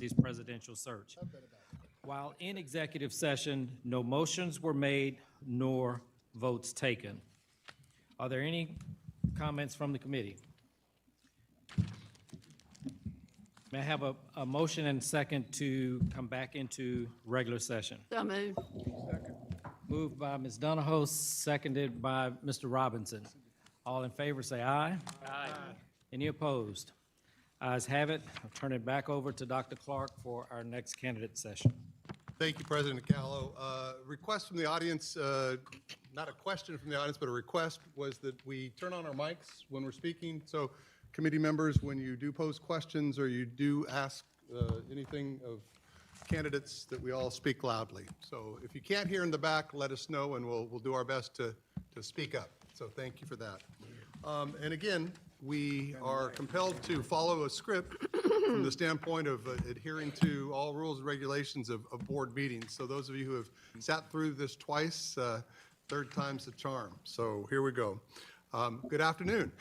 University's presidential search. While in executive session, no motions were made nor votes taken. Are there any comments from the committee? May I have a motion and second to come back into regular session? So moved. Moved by Ms. Donahoe, seconded by Mr. Robinson. All in favor, say aye. Aye. Any opposed? Ayes have it. I'll turn it back over to Dr. Clark for our next candidate session. Thank you, President Gallo. Request from the audience, not a question from the audience, but a request was that we turn on our mics when we're speaking. So committee members, when you do pose questions or you do ask anything of candidates, that we all speak loudly. So if you can't hear in the back, let us know and we'll do our best to speak up. So thank you for that. And again, we are compelled to follow a script from the standpoint of adhering to all rules and regulations of board meetings. So those of you who have sat through this twice, third time's the charm. So here we go. Good afternoon.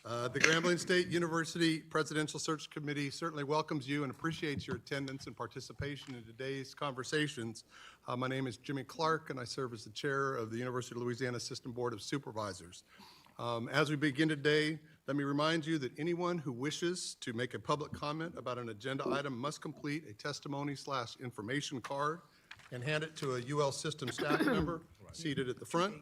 The Grambling State University Presidential Search Committee certainly welcomes you and appreciates your attendance and participation in today's conversations. My name is Jimmy Clark, and I serve as the chair of the University of Louisiana System Board of Supervisors. As we begin today, let me remind you that anyone who wishes to make a public comment about an agenda item must complete a testimony/information card and hand it to a UL System staff member seated at the front.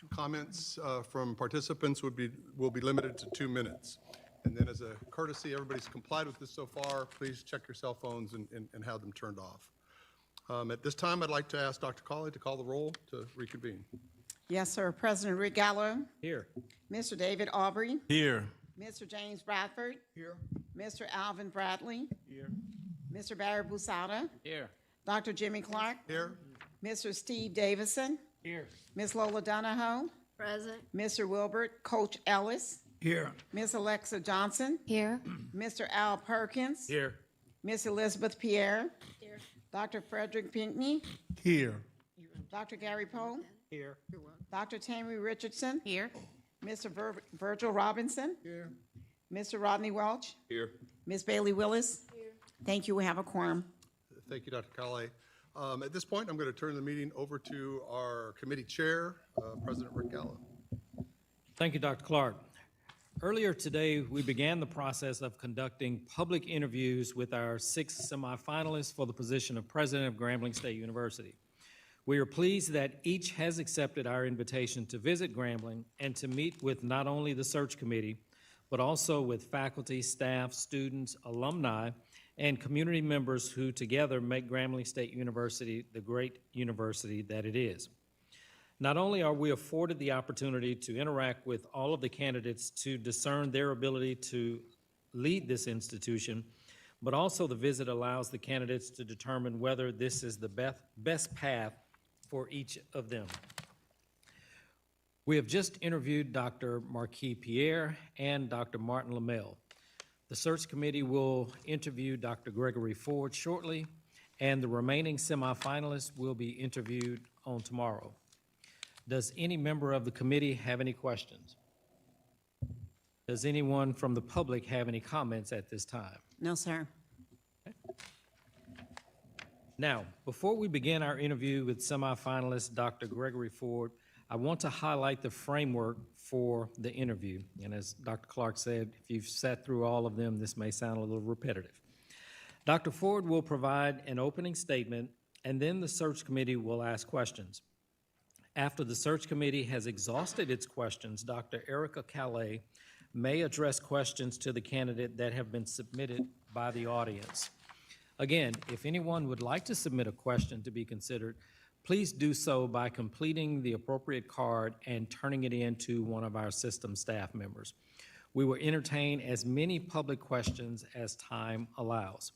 Comments from participants will be limited to 2 minutes. And then as a courtesy, everybody's complied with this so far. Please check your cell phones and have them turned off. At this time, I'd like to ask Dr. Cawley to call the roll to reconvene. Yes, sir. President Rick Gallo. Here. Mr. David Aubrey. Here. Mr. James Bradford. Here. Mr. Alvin Bradley. Here. Mr. Barry Busada. Here. Dr. Jimmy Clark. Here? Mr. Steve Davison. Here. Ms. Lola Donahoe. Present. Mr. Wilbert. Coach Ellis. Here. Ms. Alexa Johnson. Here. Mr. Al Perkins. Here. Miss Elizabeth Pierre. Here. Dr. Frederick Pinkney. Here. Dr. Gary Poe. Here. Dr. Tammy Richardson. Here. Mr. Virgil Robinson. Here. Mr. Rodney Welch. Here. Ms. Bailey Willis. Here. Thank you. We have a quorum. Thank you, Dr. Cawley. At this point, I'm going to turn the meeting over to our committee chair, President Rick Gallo. Thank you, Dr. Clark. Earlier today, we began the process of conducting public interviews with our 6 semifinalists for the position of president of Grambling State University. We are pleased that each has accepted our invitation to visit Grambling and to meet with not only the search committee, but also with faculty, staff, students, alumni, and community members who together make Grambling State University the great university that it is. Not only are we afforded the opportunity to interact with all of the candidates to discern their ability to lead this institution, but also the visit allows the candidates to determine whether this is the best path for each of them. We have just interviewed Dr. Marquis Pierre and Dr. Martin Lamel. The search committee will interview Dr. Gregory Ford shortly, and the remaining semifinalists will be interviewed on tomorrow. Does any member of the committee have any questions? Does anyone from the public have any comments at this time? No, sir. Now, before we begin our interview with semifinalist Dr. Gregory Ford, I want to highlight the framework for the interview. And as Dr. Clark said, if you've sat through all of them, this may sound a little repetitive. Dr. Ford will provide an opening statement, and then the search committee will ask questions. After the search committee has exhausted its questions, Dr. Erica Calais may address questions to the candidate that have been submitted by the audience. Again, if anyone would like to submit a question to be considered, please do so by completing the appropriate card and turning it in to one of our system staff members. We will entertain as many public questions as time allows.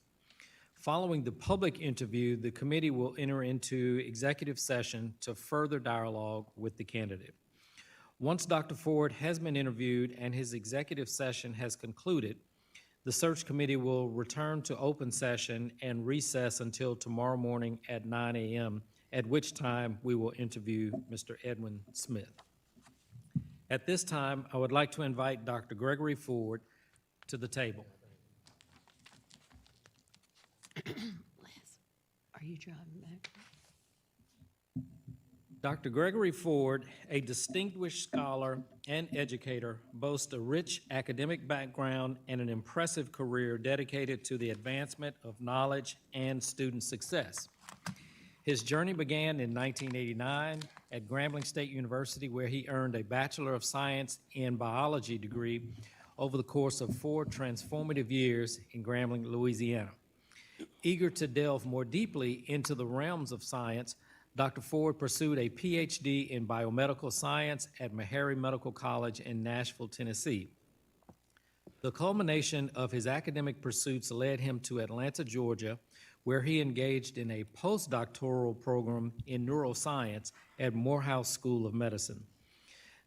Following the public interview, the committee will enter into executive session to further dialogue with the candidate. Once Dr. Ford has been interviewed and his executive session has concluded, the search committee will return to open session and recess until tomorrow morning at 9 a.m., at which time we will interview Mr. Edwin Smith. At this time, I would like to invite Dr. Gregory Ford to the table. Are you driving back? Dr. Gregory Ford, a distinguished scholar and educator, boasts a rich academic background and an impressive career dedicated to the advancement of knowledge and student success. His journey began in 1989 at Grambling State University, where he earned a Bachelor of Science in Biology degree over the course of 4 transformative years in Grambling, Louisiana. Eager to delve more deeply into the realms of science, Dr. Ford pursued a PhD in biomedical science at Meharry Medical College in Nashville, Tennessee. The culmination of his academic pursuits led him to Atlanta, Georgia, where he engaged in a postdoctoral program in neuroscience at Morehouse School of Medicine.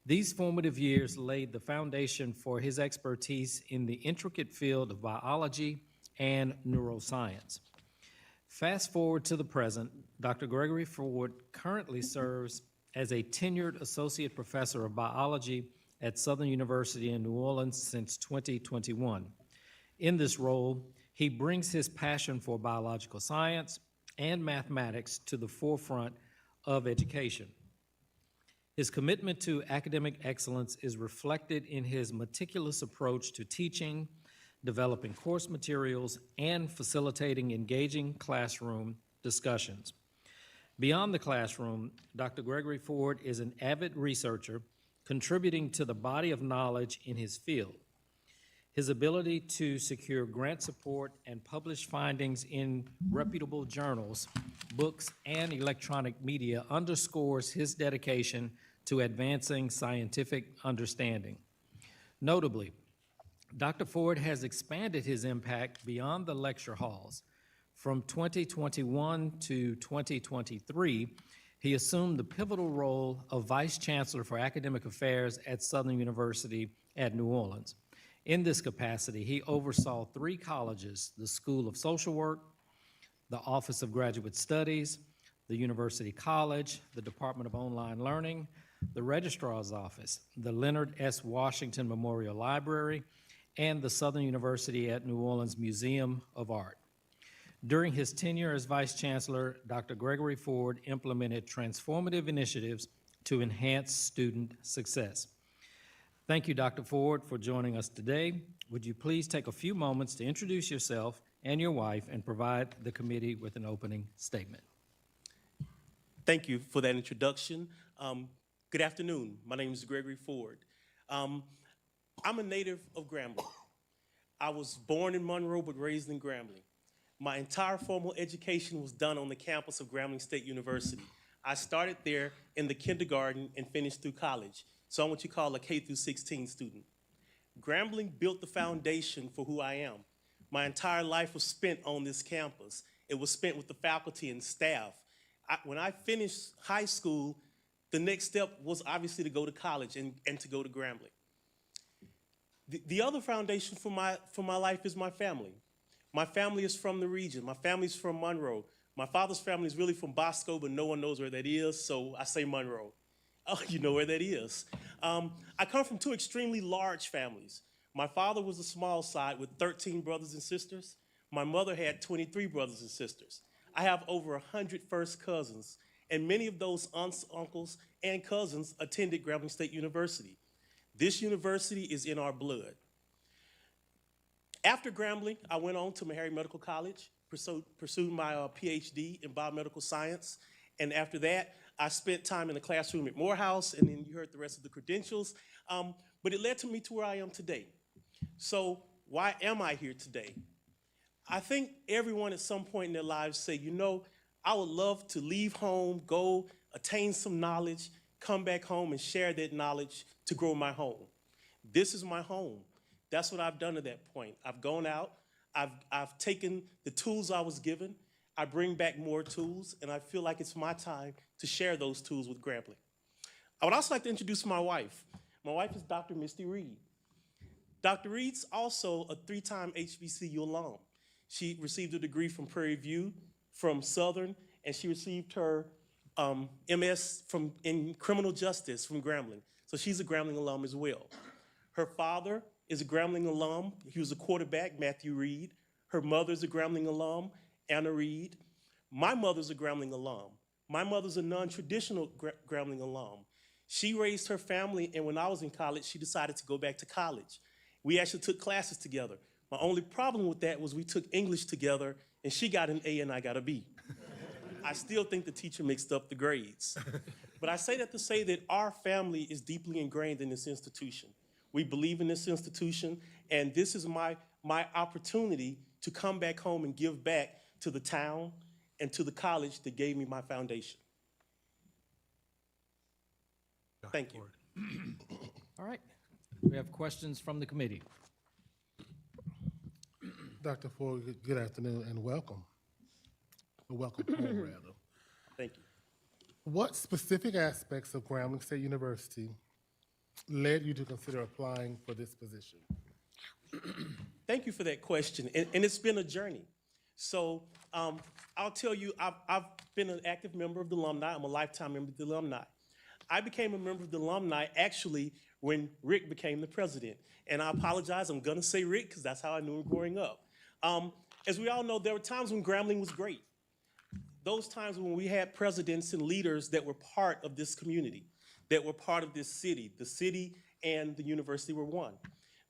These formative years laid the foundation for his expertise in the intricate field of biology and neuroscience. Fast forward to the present, Dr. Gregory Ford currently serves as a tenured associate professor of biology at Southern University in New Orleans since 2021. In this role, he brings his passion for biological science and mathematics to the forefront of education. His commitment to academic excellence is reflected in his meticulous approach to teaching, developing course materials, and facilitating engaging classroom discussions. Beyond the classroom, Dr. Gregory Ford is an avid researcher, contributing to the body of knowledge in his field. His ability to secure grant support and publish findings in reputable journals, books, and electronic media underscores his dedication to advancing scientific understanding. Notably, Dr. Ford has expanded his impact beyond the lecture halls. From 2021 to 2023, he assumed the pivotal role of Vice Chancellor for Academic Affairs at Southern University at New Orleans. In this capacity, he oversaw 3 colleges: the School of Social Work, the Office of Graduate Studies, the University College, the Department of Online Learning, the Registrar's Office, the Leonard S. Washington Memorial Library, and the Southern University at New Orleans Museum of Art. During his tenure as Vice Chancellor, Dr. Gregory Ford implemented transformative initiatives to enhance student success. Thank you, Dr. Ford, for joining us today. Would you please take a few moments to introduce yourself and your wife and provide the committee with an opening statement? Thank you for that introduction. Good afternoon. My name is Gregory Ford. I'm a native of Grambling. I was born in Monroe but raised in Grambling. My entire formal education was done on the campus of Grambling State University. I started there in the kindergarten and finished through college, so I'm what you call a K through 16 student. Grambling built the foundation for who I am. My entire life was spent on this campus. It was spent with the faculty and staff. When I finished high school, the next step was obviously to go to college and to go to Grambling. The other foundation for my life is my family. My family is from the region. My family's from Monroe. My father's family is really from Bosco, but no one knows where that is, so I say Monroe. Oh, you know where that is. I come from 2 extremely large families. My father was a small side with 13 brothers and sisters. My mother had 23 brothers and sisters. I have over 100 first cousins, and many of those aunts, uncles, and cousins attended Grambling State University. This university is in our blood. After Grambling, I went on to Meharry Medical College, pursued my PhD in biomedical science, and after that, I spent time in the classroom at Morehouse, and then you heard the rest of the credentials, but it led to me to where I am today. So why am I here today? I think everyone at some point in their lives say, you know, I would love to leave home, go attain some knowledge, come back home and share that knowledge to grow my home. This is my home. That's what I've done at that point. I've gone out, I've taken the tools I was given, I bring back more tools, and I feel like it's my time to share those tools with Grambling. I would also like to introduce my wife. My wife is Dr. Misty Reed. Dr. Reed's also a 3-time HBCU alum. She received a degree from Prairie View, from Southern, and she received her MS in criminal justice from Grambling. So she's a Grambling alum as well. Her father is a Grambling alum. He was a quarterback, Matthew Reed. Her mother's a Grambling alum, Anna Reed. My mother's a Grambling alum. My mother's a non-traditional Grambling alum. She raised her family, and when I was in college, she decided to go back to college. We actually took classes together. My only problem with that was we took English together, and she got an A and I got a B. I still think the teacher mixed up the grades. But I say that to say that our family is deeply ingrained in this institution. We believe in this institution, and this is my opportunity to come back home and give back to the town and to the college that gave me my foundation. Thank you. All right. We have questions from the committee. Dr. Ford, good afternoon and welcome. Or welcome home, rather. Thank you. What specific aspects of Grambling State University led you to consider applying for this position? Thank you for that question, and it's been a journey. So I'll tell you, I've been an active member of the alumni. I'm a lifetime member of the alumni. I became a member of the alumni actually when Rick became the president. And I apologize, I'm gonna say Rick because that's how I knew him growing up. As we all know, there were times when Grambling was great. Those times when we had presidents and leaders that were part of this community, that were part of this city. The city and the university were one.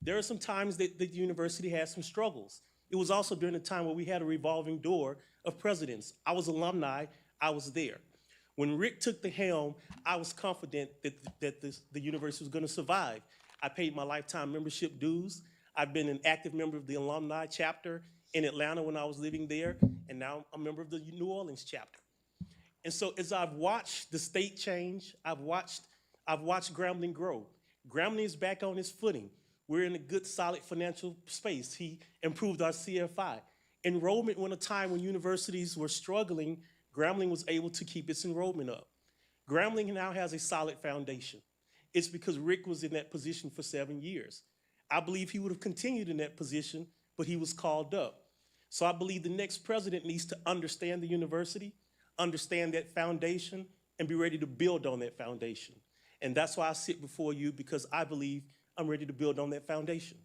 There are some times that the university had some struggles. It was also during the time where we had a revolving door of presidents. I was alumni, I was there. When Rick took the helm, I was confident that the university was gonna survive. I paid my lifetime membership dues. I've been an active member of the alumni chapter in Atlanta when I was living there, and now I'm a member of the New Orleans chapter. And so as I've watched the state change, I've watched Grambling grow. Grambling is back on its footing. We're in a good, solid financial space. He improved our CFI. Enrollment went a time when universities were struggling. Grambling was able to keep its enrollment up. Grambling now has a solid foundation. It's because Rick was in that position for 7 years. I believe he would have continued in that position, but he was called up. So I believe the next president needs to understand the university, understand that foundation, and be ready to build on that foundation. And that's why I sit before you, because I believe I'm ready to build on that foundation.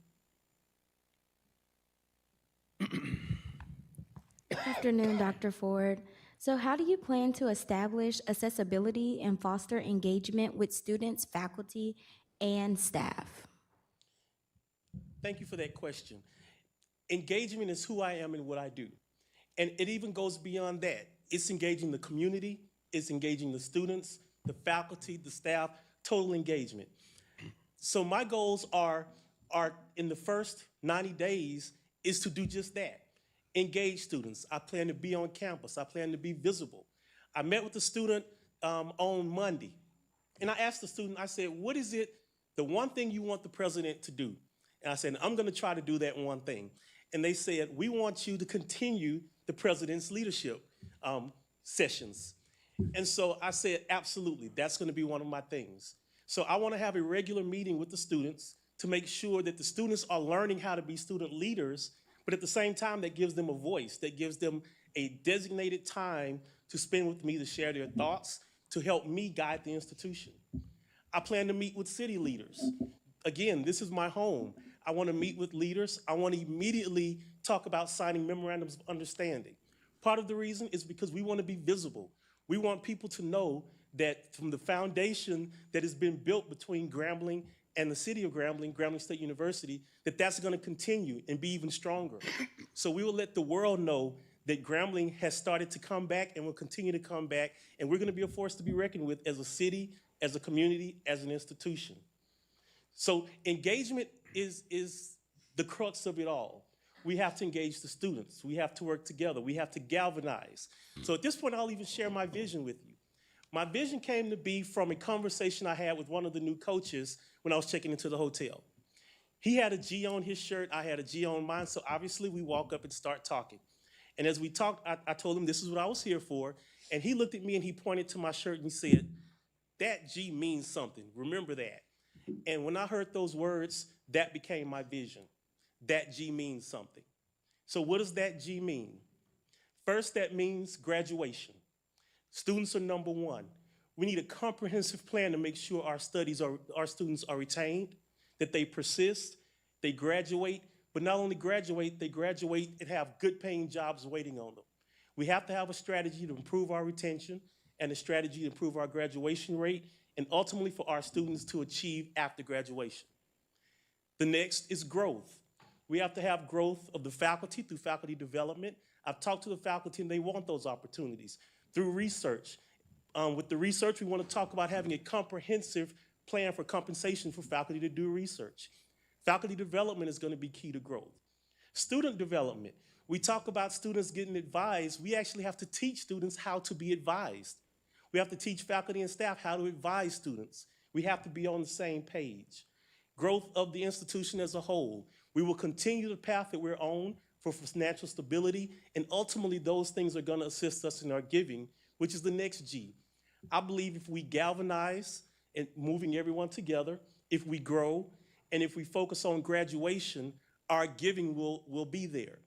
Good afternoon, Dr. Ford. So how do you plan to establish accessibility and foster engagement with students, faculty, and staff? Thank you for that question. Engagement is who I am and what I do. And it even goes beyond that. It's engaging the community, it's engaging the students, the faculty, the staff, total engagement. So my goals are in the first 90 days is to do just that. Engage students. I plan to be on campus. I plan to be visible. I met with a student on Monday, and I asked the student, I said, what is it, the one thing you want the president to do? And I said, I'm gonna try to do that one thing. And they said, we want you to continue the president's leadership sessions. And so I said, absolutely, that's gonna be one of my things. So I wanna have a regular meeting with the students to make sure that the students are learning how to be student leaders, but at the same time, that gives them a voice, that gives them a designated time to spend with me to share their thoughts, to help me guide the institution. I plan to meet with city leaders. Again, this is my home. I want to meet with leaders. I want to immediately talk about signing memorandums of understanding. Part of the reason is because we want to be visible. We want people to know that from the foundation that has been built between Grambling and the city of Grambling, Grambling State University, that's going to continue and be even stronger. So we will let the world know that Grambling has started to come back and will continue to come back, and we're going to be a force to be reckoned with as a city, as a community, as an institution. So engagement is the crux of it all. We have to engage the students. We have to work together. We have to galvanize. So at this point, I'll even share my vision with you. My vision came to be from a conversation I had with one of the new coaches when I was checking into the hotel. He had a G on his shirt, I had a G on mine, so obviously we walk up and start talking. And as we talked, I told him this is what I was here for, and he looked at me and he pointed to my shirt and he said, that G means something, remember that. And when I heard those words, that became my vision. That G means something. So what does that G mean? First, that means graduation. Students are number one. We need a comprehensive plan to make sure our students are retained, that they persist, they graduate, but not only graduate, they graduate and have good paying jobs waiting on them. We have to have a strategy to improve our retention and a strategy to improve our graduation rate and ultimately for our students to achieve after graduation. The next is growth. We have to have growth of the faculty through faculty development. I've talked to the faculty and they want those opportunities. Through research. With the research, we want to talk about having a comprehensive plan for compensation for faculty to do research. Faculty development is going to be key to growth. Student development. We talk about students getting advised. We actually have to teach students how to be advised. We have to teach faculty and staff how to advise students. We have to be on the same page. Growth of the institution as a whole. We will continue the path that we're on for financial stability, and ultimately those things are going to assist us in our giving, which is the next G. I believe if we galvanize and moving everyone together, if we grow, and if we focus on graduation, our giving will be there.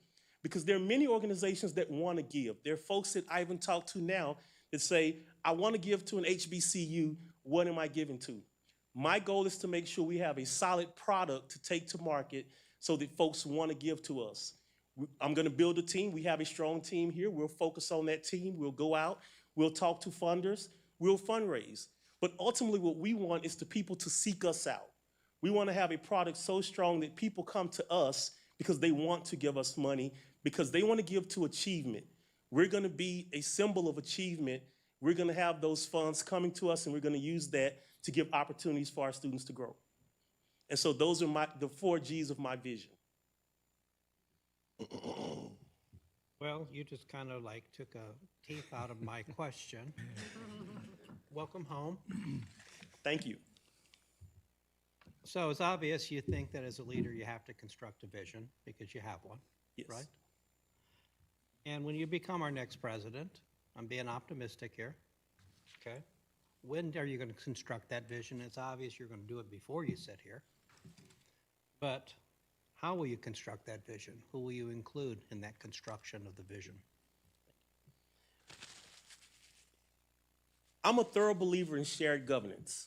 Because there are many organizations that want to give. There are folks that I even talk to now that say, I want to give to an HBCU, what am I giving to? My goal is to make sure we have a solid product to take to market so that folks want to give to us. I'm going to build a team. We have a strong team here. We'll focus on that team. We'll go out. We'll talk to funders. We'll fundraise. But ultimately what we want is the people to seek us out. We want to have a product so strong that people come to us because they want to give us money, because they want to give to achievement. We're going to be a symbol of achievement. We're going to have those funds coming to us, and we're going to use that to give opportunities for our students to grow. And so those are the 4 G's of my vision. Well, you just kind of like took a teeth out of my question. Welcome home. Thank you. So it's obvious you think that as a leader you have to construct a vision because you have one, Yes. right? And when you become our next president, I'm being optimistic here, okay? When are you going to construct that vision? It's obvious you're going to do it before you sit here. But how will you construct that vision? Who will you include in that construction of the vision? I'm a thorough believer in shared governance.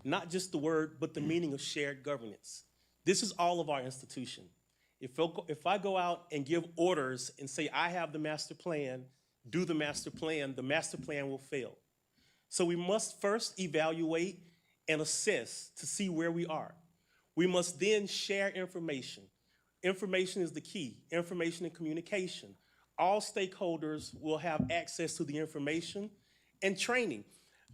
Not just the word, but the meaning of shared governance. This is all of our institution. If I go out and give orders and say, I have the master plan, do the master plan will fail. So we must first evaluate and assess to see where we are. We must then share information. Information is the key, information and communication. All stakeholders will have access to the information and training.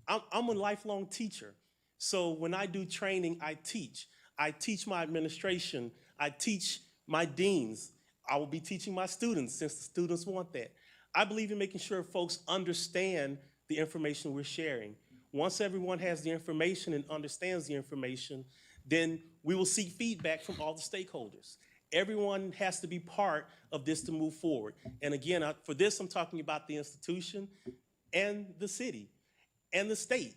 I'm a lifelong teacher. So when I do training, I teach. I teach my administration. I teach my deans. I will be teaching my students since the students want that. I believe in making sure folks understand the information we're sharing. Once everyone has the information and understands the information, then we will seek feedback from all the stakeholders. Everyone has to be part of this to move forward. And again, for this, I'm talking about the institution and the city and the state.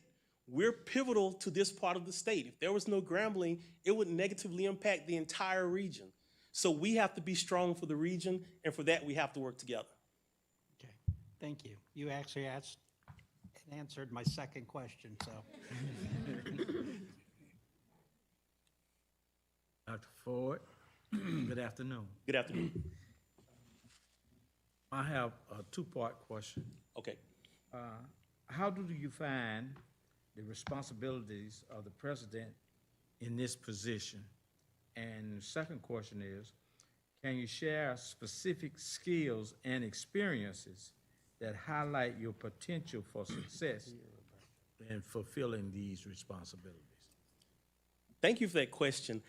We're pivotal to this part of the state. If there was no Grambling, it would negatively impact the entire region. So we have to be strong for the region, and for that, we have to work together. Okay, thank you. You actually asked and answered my second question, so. Dr. Ford, good afternoon. Good afternoon. I have a two-part question. Okay. How do you find the responsibilities of the president in this position? And the second question is, can you share specific skills and experiences that highlight your potential for success in fulfilling these responsibilities? Thank you for that question.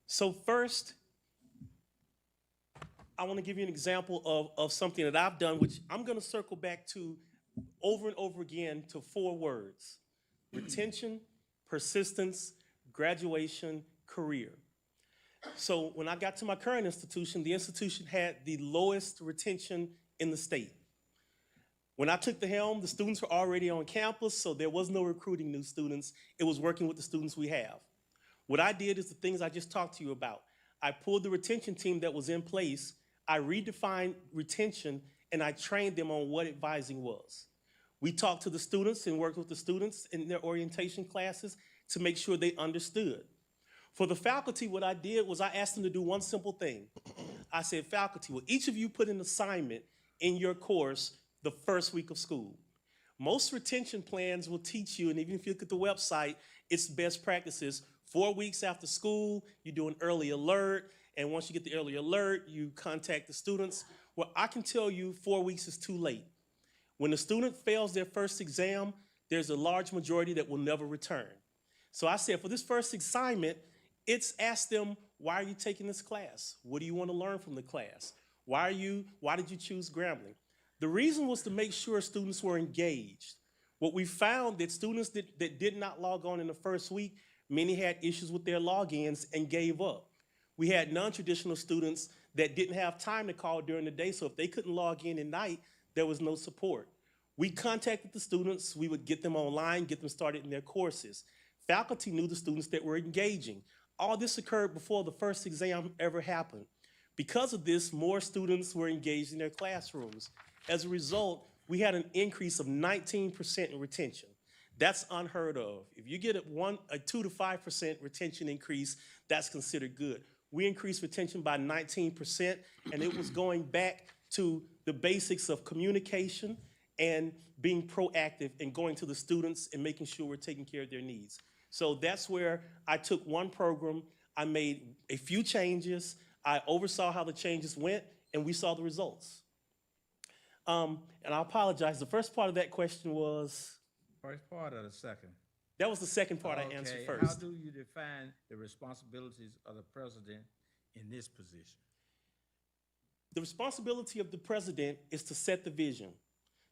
So first, I want to give you an example of something that I've done, which I'm going to circle back to over and over again to 4 words: retention, persistence, graduation, career. So when I got to my current institution, the institution had the lowest retention in the state. When I took the helm, the students were already on campus, so there was no recruiting new students. It was working with the students we have. What I did is the things I just talked to you about. I pulled the retention team that was in place, I redefined retention, and I trained them on what advising was. We talked to the students and worked with the students in their orientation classes to make sure they understood. For the faculty, what I did was I asked them to do one simple thing. I said, faculty, will each of you put an assignment in your course the first week of school. Most retention plans will teach you, and even if you look at the website, it's best practices. 4 weeks after school, you do an early alert, and once you get the early alert, you contact the students. Well, I can tell you 4 weeks is too late. When the student fails their first exam, there's a large majority that will never return. So I said, for this first assignment, it's ask them, why are you taking this class? What do you want to learn from the class? Why did you choose Grambling? The reason was to make sure students were engaged. What we found that students that did not log on in the first week, many had issues with their logins and gave up. We had non-traditional students that didn't have time to call during the day, so if they couldn't log in at night, there was no support. We contacted the students, we would get them online, get them started in their courses. Faculty knew the students that were engaging. All this occurred before the first exam ever happened. Because of this, more students were engaged in their classrooms. As a result, we had an increase of 19% in retention. That's unheard of. If you get a 2 to 5% retention increase, that's considered good. We increased retention by 19%, and it was going back to the basics of communication and being proactive and going to the students and making sure we're taking care of their needs. So that's where I took one program, I made a few changes, I oversaw how the changes went, and we saw the results. And I apologize, the first part of that question was? First part or the second? That was the second part I answered Okay, first. how do you define the responsibilities of the president in this position? The responsibility of the president is to set the vision,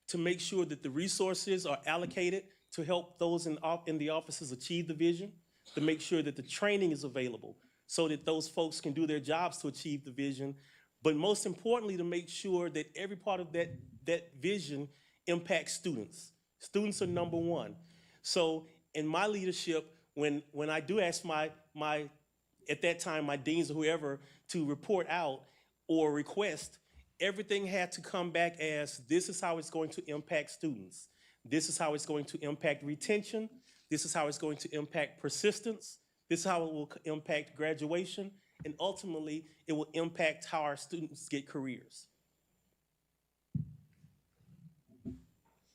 to make sure that the resources are allocated to help those in the offices achieve the vision, to make sure that the training is available so that those folks can do their jobs to achieve the vision, but most importantly, to make sure that every part of that vision impacts students. Students are number one. So in my leadership, when I do ask at that time, my deans or whoever to report out or request, everything had to come back as, this is how it's going to impact students. This is how it's going to impact retention. This is how it's going to impact persistence. This is how it will impact graduation. And ultimately, it will impact how our students get careers.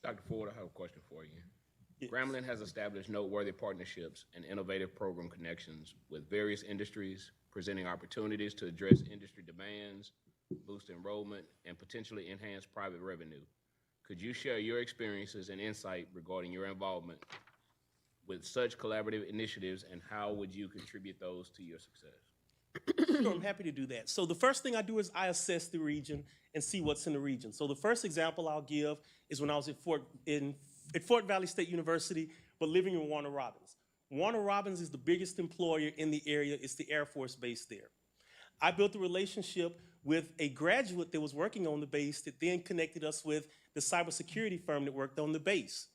Dr. Ford, I have a question for you. Yes. Grambling has established noteworthy partnerships and innovative program connections with various industries, presenting opportunities to address industry demands, boost enrollment, and potentially enhance private revenue. Could you share your experiences and insight regarding your involvement with such collaborative initiatives, and how would you contribute those to your success? Sure, I'm happy to do that. So the first thing I do is I assess the region and see what's in the region. So the first example I'll give is when I was at Fort Valley State University, but living in Warner Robins. Warner Robins is the biggest employer in the area. It's the Air Force base there. I built a relationship with a graduate that was working on the base that then connected us with the cybersecurity firm that worked on the base.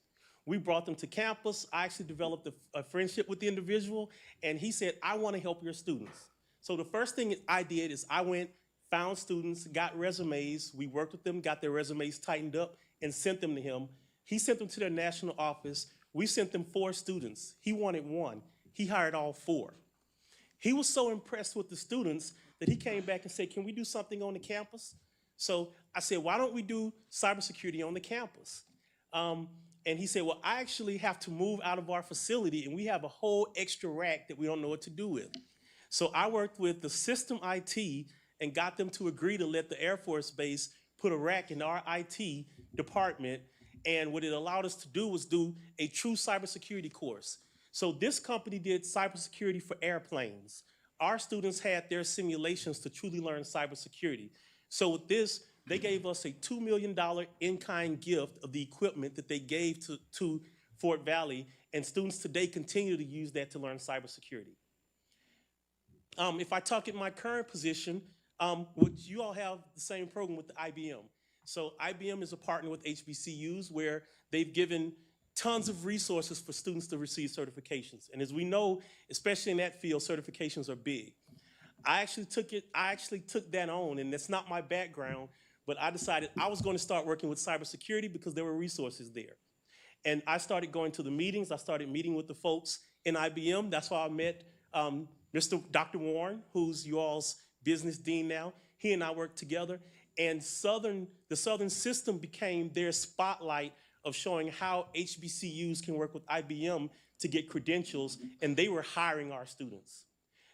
We brought them to campus. I actually developed a friendship with the individual, and he said, I want to help your students. So the first thing I did is I went, found students, got resumes. We worked with them, got their resumes tightened up, and sent them to him. He sent them to their national office. We sent them 4 students. He wanted 1. He hired all 4. He was so impressed with the students that he came back and said, can we do something on the campus? So I said, why don't we do cybersecurity on the campus? And he said, well, I actually have to move out of our facility, and we have a whole extra rack that we don't know what to do with. So I worked with the system IT and got them to agree to let the Air Force Base put a rack in our IT department. And what it allowed us to do was do a true cybersecurity course. So this company did cybersecurity for airplanes. Our students had their simulations to truly learn cybersecurity. So with this, they gave us a $2 million in-kind gift of the equipment that they gave to Fort Valley, and students today continue to use that to learn cybersecurity. If I talk at my current position, which you all have the same program with the IBM. So IBM is a partner with HBCUs where they've given tons of resources for students to receive certifications. And as we know, especially in that field, certifications are big. I actually took that on, and that's not my background, but I decided I was going to start working with cybersecurity because there were resources there. And I started going to the meetings. I started meeting with the folks in IBM. That's how I met Dr. Warren, who's you all's business dean now. He and I worked together. And the Southern system became their spotlight of showing how HBCUs can work with IBM to get credentials, and they were hiring our students.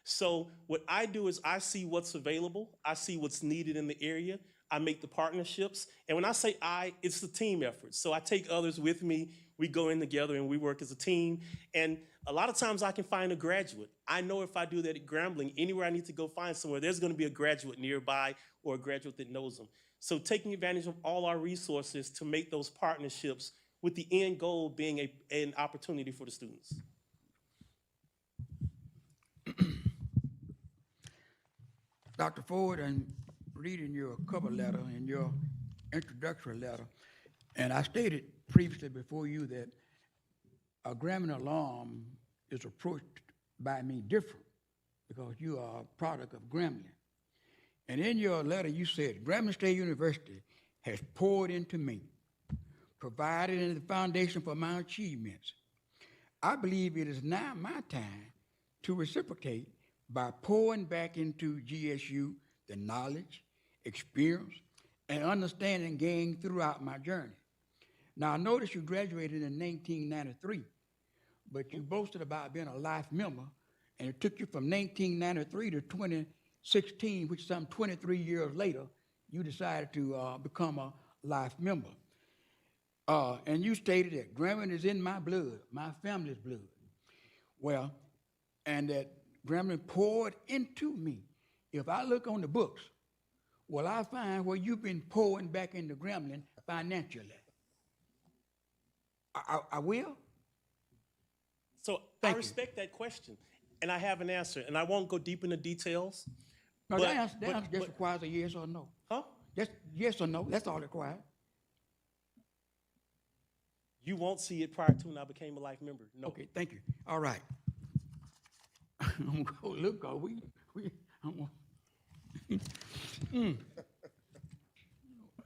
So what I do is I see what's available, I see what's needed in the area, I make the partnerships, and when I say I, it's a team effort. So I take others with me, we go in together and we work as a team, and a lot of times I can find a graduate. I know if I do that at Grambling, anywhere I need to go find somewhere, there's gonna be a graduate nearby or a graduate that knows them. So taking advantage of all our resources to make those partnerships with the end goal being an opportunity for the students. Dr. Ford, and reading your cover letter and your introductory letter, and I stated previously before you that a Grambling alum is approached by me different because you are a product of Grambling. And in your letter, you said, Grambling State University has poured into me, provided the foundation for my achievements. I believe it is now my time to reciprocate by pouring back into GSU the knowledge, experience, and understanding gained throughout my journey. Now, I noticed you graduated in 1993, but you boasted about being a life member, and it took you from 1993 to 2016, which is some 23 years later, you decided to become a life member. And you stated that Grambling is in my blood, my family's blood. Well, and that Grambling poured into me. If I look on the books, will I find where you've been pouring back into Grambling financially? I will? So Thank I you. respect that question, and I have an answer, and I won't go deep into details. No, but- that answer but- just requires a yes or no. Huh? Just yes or no, that's all it requires. You won't see it prior to when I became a life member, no. Okay, thank you. All right. I'm gonna go look, I'm gonna,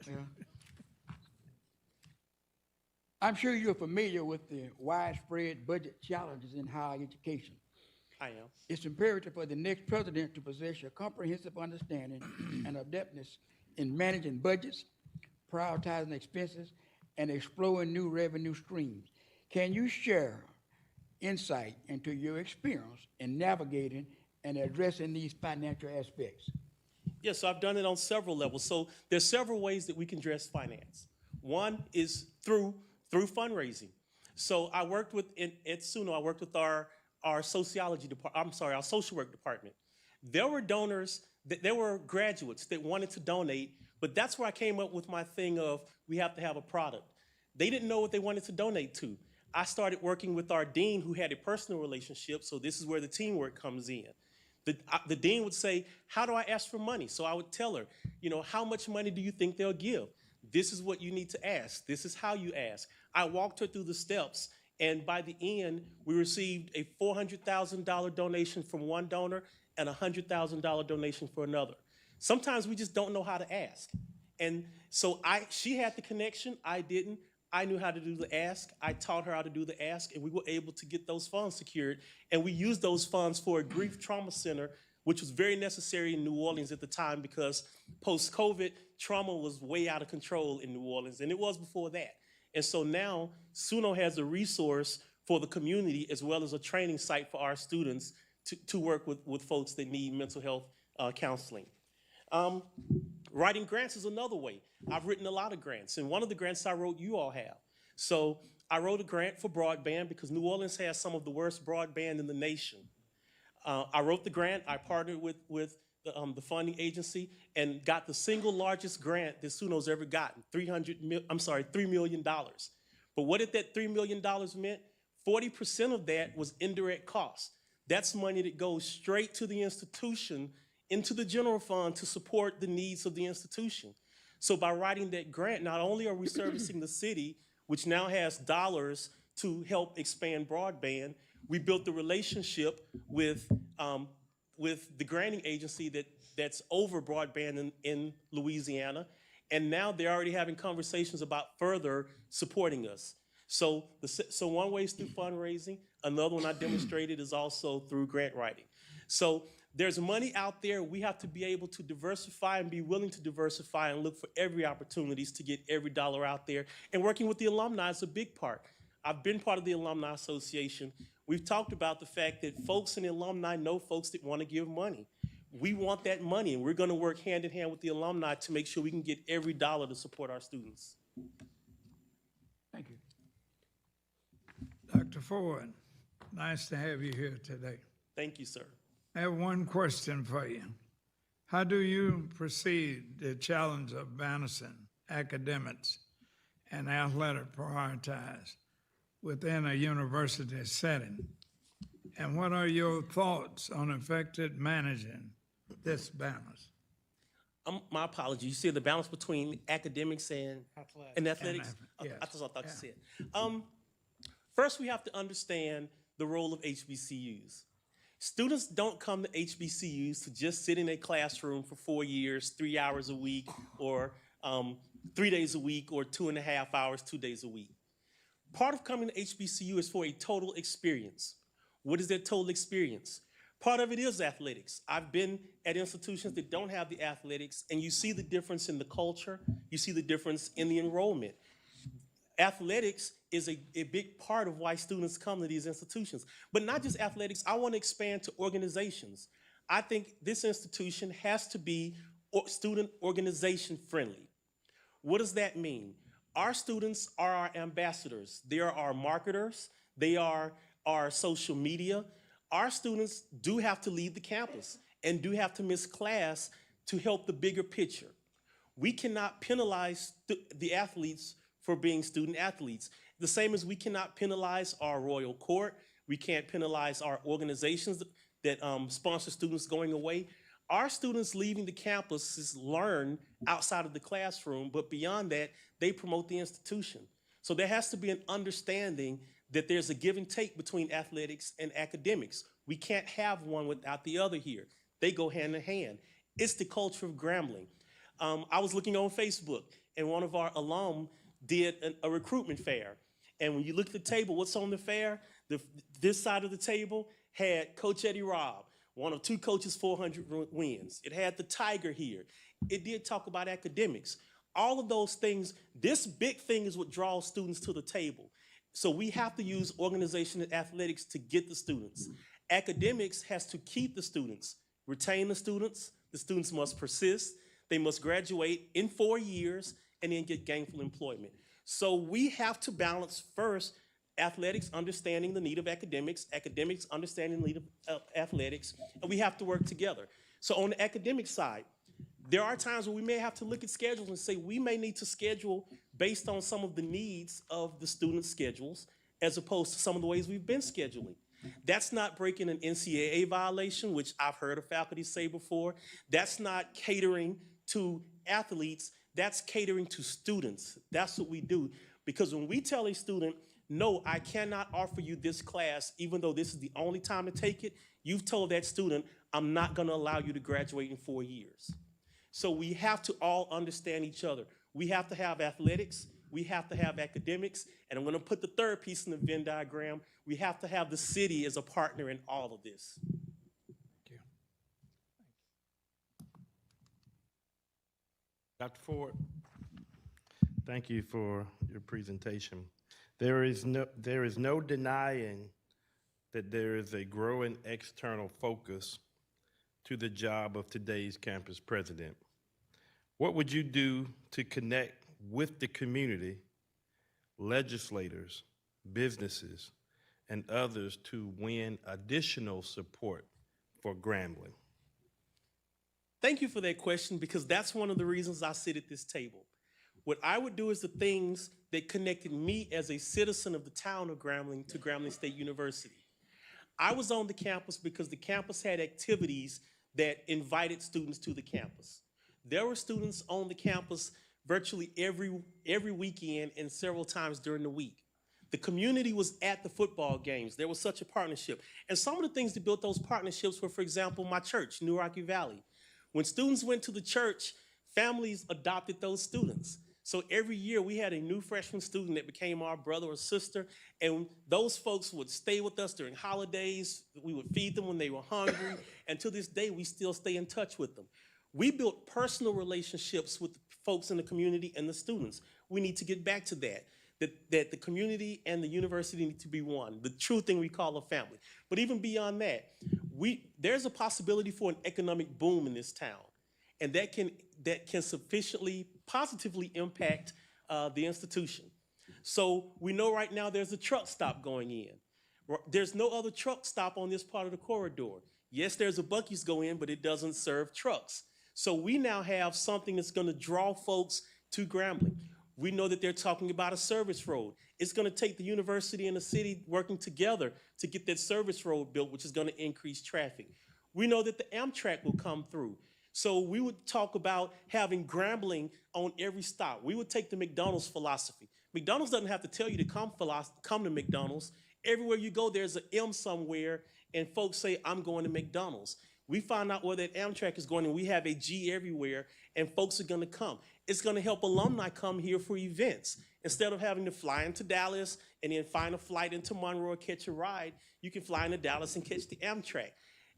Yeah. I'm sure you're familiar with the widespread budget challenges in higher education. I am. It's imperative for the next president to possess a comprehensive understanding and adeptness in managing budgets, prioritizing expenses, and exploring new revenue streams. Can you share insight into your experience in navigating and addressing these financial aspects? Yes, so I've done it on several levels. So there's several ways that we can address finance. One is through fundraising. So I worked with, at SUNO, I worked with our sociology department, our social work department. There were donors, there were graduates that wanted to donate, but that's where I came up with my thing of we have to have a product. They didn't know what they wanted to donate to. I started working with our dean who had a personal relationship, so this is where the teamwork comes in. The dean would say, how do I ask for money? So I would tell her, how much money do you think they'll give? This is what you need to ask. This is how you ask. I walked her through the steps, and by the end, we received a $400,000 donation from one donor and a $100,000 donation for another. Sometimes we just don't know how to ask. And so she had the connection, I didn't. I knew how to do the ask. I taught her how to do the ask, and we were able to get those funds secured. And we used those funds for a grief trauma center, which was very necessary in New Orleans at the time because post-COVID, trauma was way out of control in New Orleans, and it was before that. And so now SUNO has a resource for the community as well as a training site for our students to work with folks that need mental health counseling. Writing grants is another way. I've written a lot of grants, and one of the grants I wrote, you all have. So I wrote a grant for broadband because New Orleans has some of the worst broadband in the nation. I wrote the grant, I partnered with the funding agency and got the single largest grant that SUNO's ever gotten, $3 million. But what did that $3 million mean? 40% of that was indirect costs. That's money that goes straight to the institution into the general fund to support the needs of the institution. So by writing that grant, not only are we servicing the city, which now has dollars to help expand broadband, we built the relationship with the granting agency that's over broadband in Louisiana, and now they're already having conversations about further supporting us. So one way is through fundraising. Another one I demonstrated is also through grant writing. So There's money out there. We have to be able to diversify and be willing to diversify and look for every opportunities to get every dollar out there. And working with the alumni is a big part. I've been part of the Alumni Association. We've talked about the fact that folks in the alumni know folks that want to give money. We want that money, and we're going to work hand in hand with the alumni to make sure we can get every dollar to support our students. Thank you. Dr. Ford, nice to have you here today. Thank you, sir. I have one question for you. How do you perceive the challenge of balancing academics and athletic priorities within a university setting? And what are your thoughts on effective managing this balance? My apologies. You said the balance between academics and athletics? Yes. I thought you said. First, we have to understand the role of HBCUs. Students don't come to HBCUs to just sit in a classroom for 4 years, 3 hours a week, or 3 days a week, or 2.5 hours, 2 days a week. Part of coming to HBCU is for a total experience. What is that total experience? Part of it is athletics. I've been at institutions that don't have the athletics, and you see the difference in the culture, you see the difference in the enrollment. Athletics is a big part of why students come to these institutions. But not just athletics, I want to expand to organizations. I think this institution has to be student organization friendly. What does that mean? Our students are our ambassadors. They are our marketers. They are our social media. Our students do have to leave the campus and do have to miss class to help the bigger picture. We cannot penalize the athletes for being student athletes. The same as we cannot penalize our royal court. We can't penalize our organizations that sponsor students going away. Our students leaving the campuses learn outside of the classroom, but beyond that, they promote the institution. So there has to be an understanding that there's a give and take between athletics and academics. We can't have one without the other here. They go hand in hand. It's the culture of Grambling. I was looking on Facebook, and one of our alum did a recruitment fair. And when you look at the table, what's on the fair? This side of the table had Coach Eddie Robb, one of 2 coaches, 400 wins. It had the Tiger here. It did talk about academics. All of those things, this big thing is what draws students to the table. So we have to use organization and athletics to get the students. Academics has to keep the students, retain the students. The students must persist. They must graduate in 4 years and then get gainful employment. So we have to balance first athletics understanding the need of academics, academics understanding the need of athletics, and we have to work together. So on the academic side, there are times where we may have to look at schedules and say we may need to schedule based on some of the needs of the student schedules as opposed to some of the ways we've been scheduling. That's not breaking an NCAA violation, which I've heard of faculty say before. That's not catering to athletes. That's catering to students. That's what we do. Because when we tell a student, no, I cannot offer you this class, even though this is the only time to take it, you've told that student, I'm not going to allow you to graduate in 4 years. So we have to all understand each other. We have to have athletics. We have to have academics. And I'm going to put the third piece in the Venn diagram. We have to have the city as a partner in all of this. Dr. Ford, thank you for your presentation. There is no denying that there is a growing external focus to the job of today's campus president. What would you do to connect with the community, legislators, businesses, and others to win additional support for Grambling? Thank you for that question, because that's one of the reasons I sit at this table. What I would do is the things that connected me as a citizen of the town of Grambling to Grambling State University. I was on the campus because the campus had activities that invited students to the campus. There were students on the campus virtually every weekend and several times during the week. The community was at the football games. There was such a partnership. And some of the things that built those partnerships were, for example, my church, New Rocky Valley. When students went to the church, families adopted those students. So every year we had a new freshman student that became our brother or sister, and those folks would stay with us during holidays. We would feed them when they were hungry, and to this day, we still stay in touch with them. We built personal relationships with the folks in the community and the students. We need to get back to that the community and the university need to be one, the true thing we call a family. But even beyond that, there's a possibility for an economic boom in this town, and that can sufficiently positively impact the institution. So we know right now there's a truck stop going in. There's no other truck stop on this part of the corridor. Yes, there's a Buc-ee's go in, but it doesn't serve trucks. So we now have something that's going to draw folks to Grambling. We know that they're talking about a service road. It's going to take the university and the city working together to get that service road built, which is going to increase traffic. We know that the Amtrak will come through. So we would talk about having Grambling on every stop. We would take the McDonald's philosophy. McDonald's doesn't have to tell you to come to McDonald's. Everywhere you go, there's an M somewhere, and folks say, I'm going to McDonald's. We find out where that Amtrak is going, and we have a G everywhere, and folks are going to come. It's going to help alumni come here for events. Instead of having to fly into Dallas and then find a flight into Monroe or catch a ride, you can fly into Dallas and catch the Amtrak.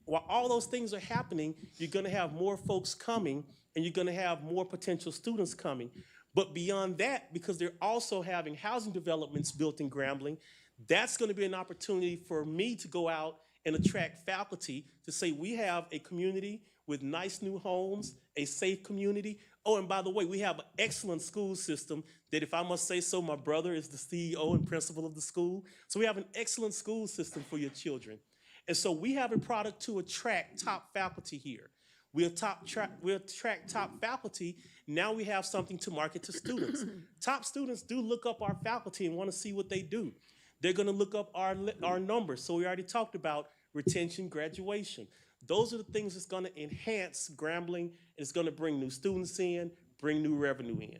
While all those things are happening, you're going to have more folks coming, and you're going to have more potential students coming. But beyond that, because they're also having housing developments built in Grambling, that's going to be an opportunity for me to go out and attract faculty to say we have a community with nice new homes, a safe community. Oh, and by the way, we have an excellent school system that, if I must say so, my brother is the CEO and principal of the school. So we have an excellent school system for your children. And so we have a product to attract top faculty here. We attract top faculty. Now we have something to market to students. Top students do look up our faculty and want to see what they do. They're going to look up our numbers. So we already talked about retention, graduation. Those are the things that's going to enhance Grambling, and it's going to bring new students in, bring new revenue in.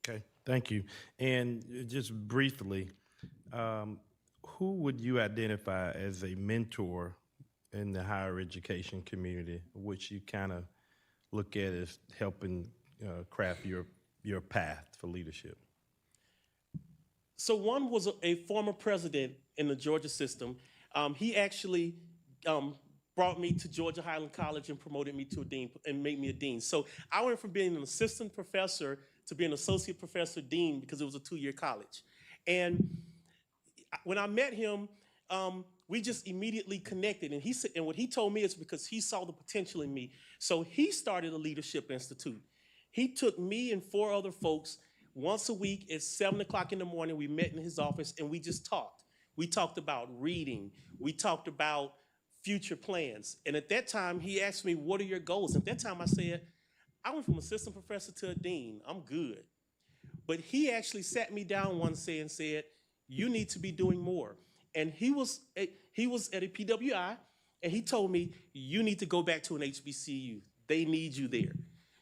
Okay, thank you. And just briefly, who would you identify as a mentor in the higher education community, which you kind of look at as helping craft your path for leadership? So one was a former president in the Georgia system. He actually brought me to Georgia Highland College and promoted me to a dean and made me a dean. So I went from being an assistant professor to being an associate professor dean because it was a 2-year college. And when I met him, we just immediately connected. And he said, and what he told me is because he saw the potential in me. So he started a leadership institute. He took me and 4 other folks once a week at 7 o'clock in the morning. We met in his office and we just talked. We talked about reading. We talked about future plans. And at that time, he asked me, what are your goals? At that time, I said, I went from assistant professor to a dean. I'm good. But he actually sat me down one day and said, you need to be doing more. And he was at a PWI, and he told me, you need to go back to an HBCU. They need you there.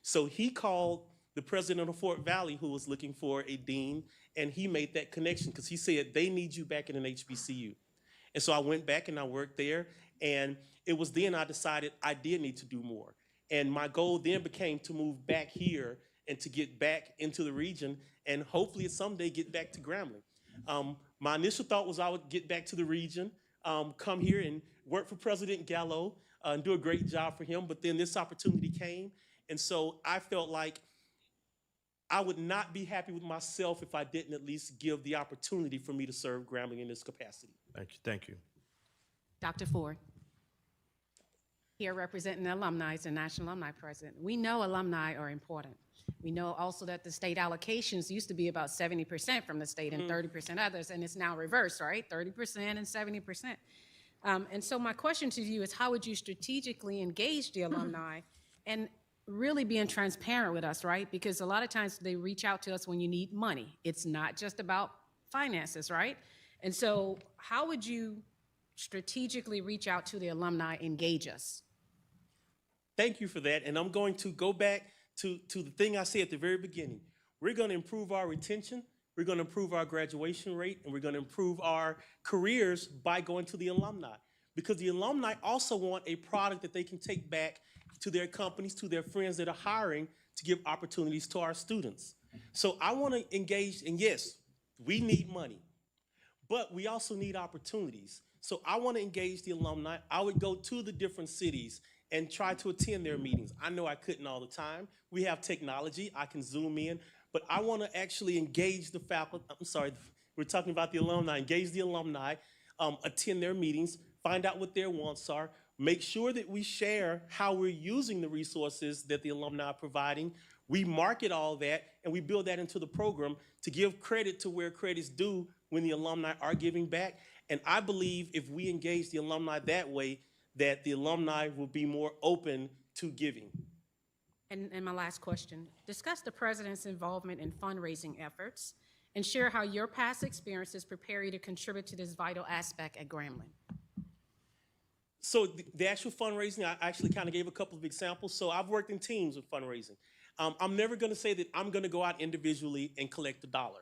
So he called the president of Fort Valley, who was looking for a dean, and he made that connection because he said, they need you back in an HBCU. And so I went back and I worked there, and it was then I decided I did need to do more. And my goal then became to move back here and to get back into the region and hopefully someday get back to Grambling. My initial thought was I would get back to the region, come here and work for President Gallo and do a great job for him, but then this opportunity came, and so I felt like I would not be happy with myself if I didn't at least give the opportunity for me to serve Grambling in this capacity. Thank you. Thank you. Dr. Ford. Here representing the alumni as the National Alumni President. We know alumni are important. We know also that the state allocations used to be about 70% from the state and 30% others, and it's now reversed, right? 30% and 70%. And so my question to you is, how would you strategically engage the alumni and really being transparent with us, right? Because a lot of times they reach out to us when you need money. It's not just about finances, right? And so how would you strategically reach out to the alumni, engage us? Thank you for that, and I'm going to go back to the thing I said at the very beginning. We're going to improve our retention, we're going to improve our graduation rate, and we're going to improve our careers by going to the alumni. Because the alumni also want a product that they can take back to their companies, to their friends that are hiring, to give opportunities to our students. So I want to engage, and yes, we need money, but we also need opportunities. So I want to engage the alumni. I would go to the different cities and try to attend their meetings. I know I couldn't all the time. We have technology, I can zoom in, but I want to actually engage the faculty. I'm sorry, we're talking about the alumni. Engage the alumni, attend their meetings, find out what their wants are, make sure that we share how we're using the resources that the alumni are providing. We market all that, and we build that into the program to give credit to where credit's due when the alumni are giving back. And I believe if we engage the alumni that way, that the alumni will be more open to giving. And my last question, discuss the president's involvement in fundraising efforts and share how your past experiences prepare you to contribute to this vital aspect at Grambling. So the actual fundraising, I actually kind of gave a couple of examples. So I've worked in teams with fundraising. I'm never going to say that I'm going to go out individually and collect a dollar.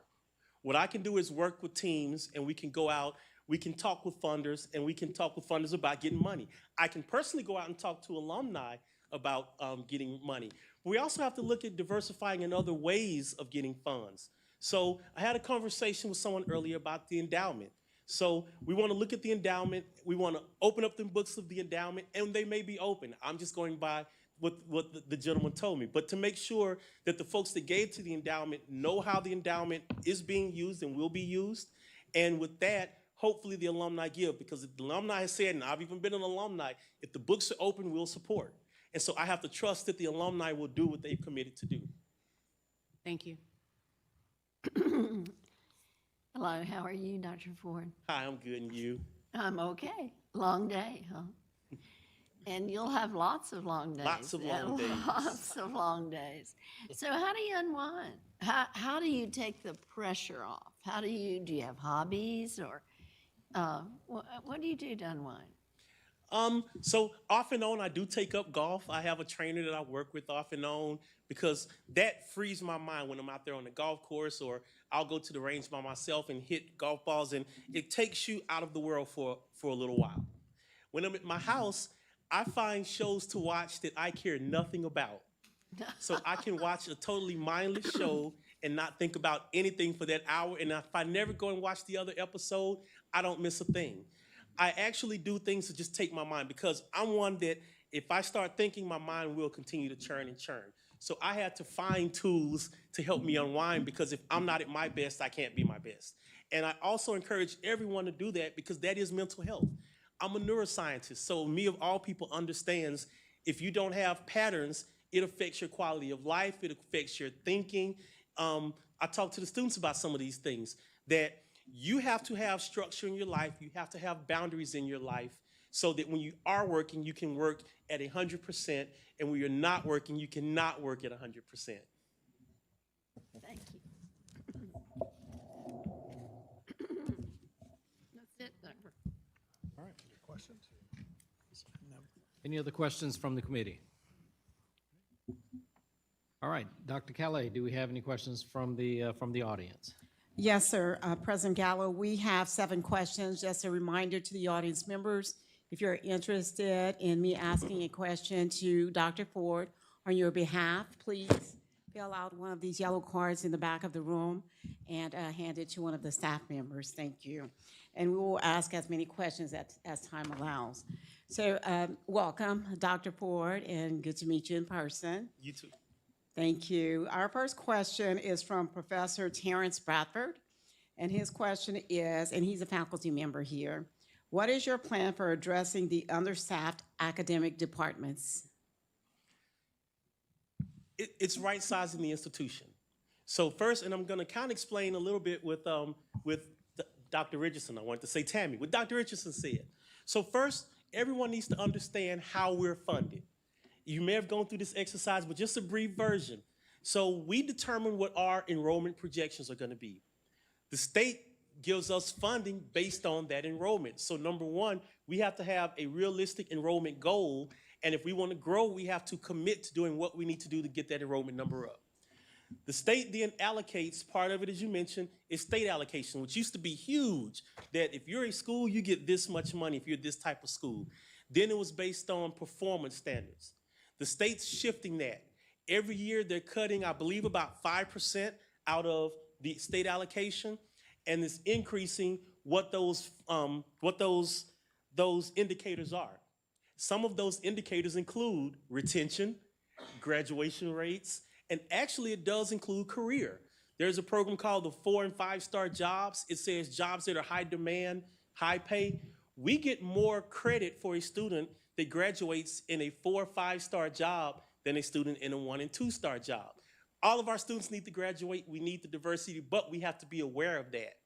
What I can do is work with teams, and we can go out, we can talk with funders, and we can talk with funders about getting money. I can personally go out and talk to alumni about getting money. But we also have to look at diversifying in other ways of getting funds. So I had a conversation with someone earlier about the endowment. So we want to look at the endowment. We want to open up the books of the endowment, and they may be open. I'm just going by what the gentleman told me. But to make sure that the folks that gave to the endowment know how the endowment is being used and will be used. And with that, hopefully the alumni give, because the alumni has said, and I've even been an alumni, if the books are open, we'll support. And so I have to trust that the alumni will do what they've committed to do. Thank you. Hello, how are you, Dr. Ford? Hi, I'm good, and you? I'm okay. Long day, huh? And you'll have lots of long days. Lots of long days. Lots of long days. So how do you unwind? How do you take the pressure off? Do you have hobbies, or what do you do to unwind? So off and on, I do take up golf. I have a trainer that I work with off and on, because that frees my mind when I'm out there on the golf course, or I'll go to the range by myself and hit golf balls, and it takes you out of the world for a little while. When I'm at my house, I find shows to watch that I care nothing about. So I can watch a totally mindless show and not think about anything for that hour. And if I never go and watch the other episode, I don't miss a thing. I actually do things to just take my mind, because I'm one that if I start thinking, my mind will continue to churn and churn. So I had to find tools to help me unwind, because if I'm not at my best, I can't be my best. And I also encourage everyone to do that, because that is mental health. I'm a neuroscientist, so me of all people understands if you don't have patterns, it affects your quality of life, it affects your thinking. I talk to the students about some of these things, that you have to have structure in your life, you have to have boundaries in your life, so that when you are working, you can work at 100%, and when you're not working, you cannot work at 100%. Thank you. That's it, Dr. All right, any questions? Any other questions from the committee? All right, Dr. Calais, do we have any questions from the audience? Yes, sir. President Gallo, we have 7 questions. Just a reminder to the audience members, if you're interested in me asking a question to Dr. Ford on your behalf, please fill out one of these yellow cards in the back of the room and hand it to one of the staff members. Thank you. And we will ask as many questions as time allows. So welcome, Dr. Ford, and good to meet you in person. You too. Thank you. Our first question is from Professor Terrence Bradford, and his question is, and he's a faculty member here, what is your plan for addressing the understaffed academic departments? It's right-sizing the institution. So first, and I'm going to kind of explain a little bit with Dr. Richardson. I wanted to say Tammy, what Dr. Richardson said. So first, everyone needs to understand how we're funded. You may have gone through this exercise, but just a brief version. So we determine what our enrollment projections are going to be. The state gives us funding based on that enrollment. So number one, we have to have a realistic enrollment goal. And if we want to grow, we have to commit to doing what we need to do to get that enrollment number up. The state then allocates, part of it, as you mentioned, is state allocation, which used to be huge, that if you're a school, you get this much money if you're this type of school. Then it was based on performance standards. The state's shifting that. Every year they're cutting, I believe, about 5% out of the state allocation, and it's increasing what those indicators are. Some of those indicators include retention, graduation rates, and actually it does include career. There's a program called the 4- and 5-star jobs. It says jobs that are high demand, high pay. We get more credit for a student that graduates in a 4- or 5-star job than a student in a 1- and 2-star job. All of our students need to graduate. We need the diversity, but we have to be aware of that.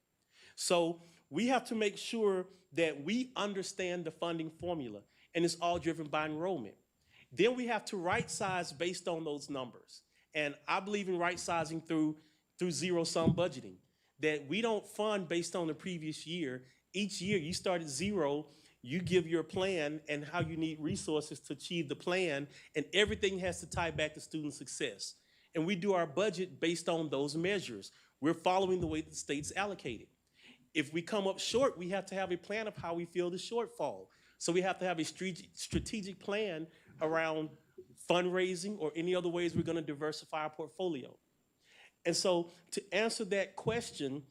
So we have to make sure that we understand the funding formula, and it's all driven by enrollment. Then we have to right size based on those numbers. And I believe in right sizing through zero-sum budgeting, that we don't fund based on the previous year. Each year you start at zero, you give your plan and how you need resources to achieve the plan, and everything has to tie back to student success. And we do our budget based on those measures. We're following the way the state's allocated. If we come up short, we have to have a plan of how we fill the shortfall. So we have to have a strategic plan around fundraising or any other ways we're going to diversify our portfolio. And so to answer that question,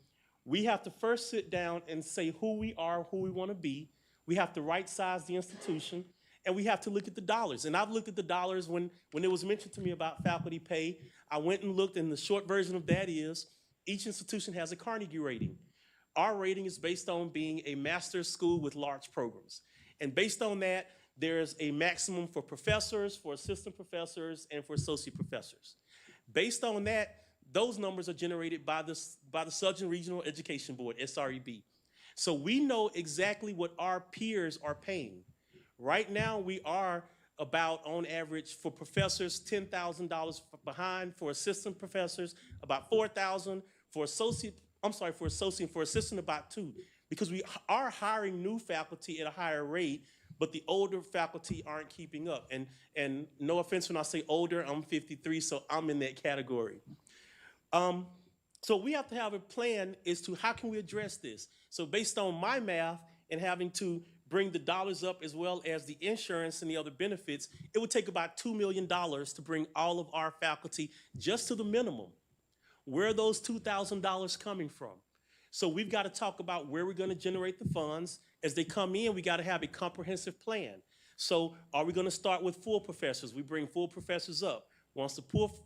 we have to first sit down and say who we are, who we want to be. We have to right size the institution, and we have to look at the dollars. And I've looked at the dollars when it was mentioned to me about faculty pay. I went and looked, and the short version of that is each institution has a Carnegie rating. Our rating is based on being a master's school with large programs. And based on that, there's a maximum for professors, for assistant professors, and for associate professors. Based on that, those numbers are generated by the Southern Regional Education Board, SREB. So we know exactly what our peers are paying. Right now, we are about, on average, for professors, $10,000 behind, for assistant professors, about $4,000, for assistant, about $2,000, because we are hiring new faculty at a higher rate, but the older faculty aren't keeping up. And no offense when I say older, I'm 53, so I'm in that category. So we have to have a plan as to how can we address this. So based on my math and having to bring the dollars up as well as the insurance and the other benefits, it would take about $2 million to bring all of our faculty just to the minimum. Where are those $2,000 coming from? So we've got to talk about where we're going to generate the funds. As they come in, we got to have a comprehensive plan. So are we going to start with full professors? We bring full professors up. Once the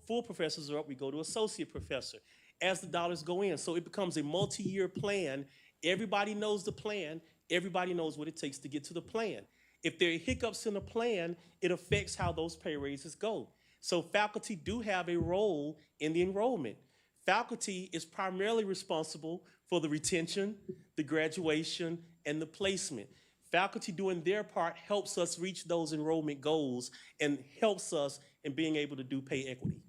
full professors are up, we go to associate professor as the dollars go in. So it becomes a multi-year plan. Everybody knows the plan. Everybody knows what it takes to get to the plan. If there are hiccups in the plan, it affects how those pay raises go. So faculty do have a role in the enrollment. Faculty is primarily responsible for the retention, the graduation, and the placement. Faculty doing their part helps us reach those enrollment goals and helps us in being able to do pay equity.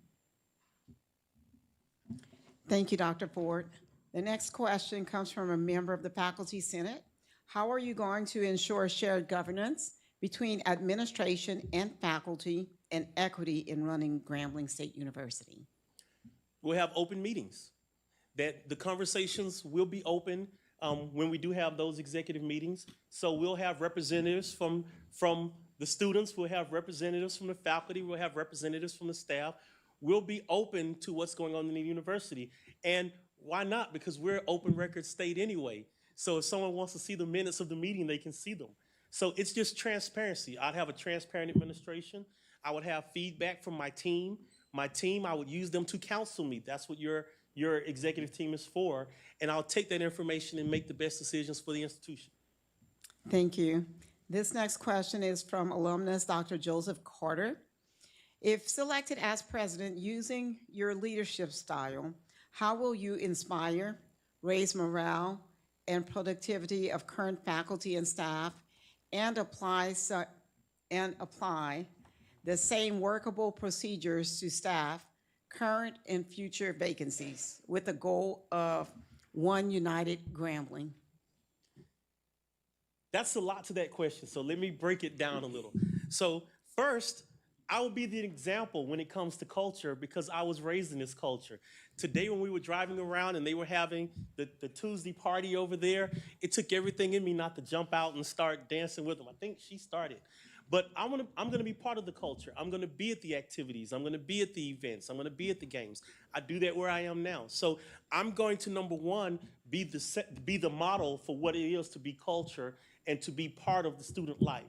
Thank you, Dr. Ford. The next question comes from a member of the Faculty Senate. How are you going to ensure shared governance between administration and faculty and equity in running Grambling State University? We'll have open meetings. That the conversations will be open when we do have those executive meetings. So we'll have representatives from the students, we'll have representatives from the faculty, we'll have representatives from the staff. We'll be open to what's going on in the university. And why not? Because we're open record state anyway. So if someone wants to see the minutes of the meeting, they can see them. So it's just transparency. I'd have a transparent administration. I would have feedback from my team. My team, I would use them to counsel me. That's what your executive team is for. And I'll take that information and make the best decisions for the institution. Thank you. This next question is from alumnus Dr. Joseph Carter. If selected as president using your leadership style, how will you inspire, raise morale, and productivity of current faculty and staff, and apply the same workable procedures to staff current and future vacancies with the goal of one united Grambling? That's a lot to that question, so let me break it down a little. So first, I will be the example when it comes to culture because I was raised in this culture. Today when we were driving around and they were having the Tuesday party over there, it took everything in me not to jump out and start dancing with them. I think she started. But I'm gonna be part of the culture. I'm gonna be at the activities. I'm gonna be at the events. I'm gonna be at the games. I do that where I am now. So I'm going to, number one, be the model for what it is to be culture and to be part of the student life.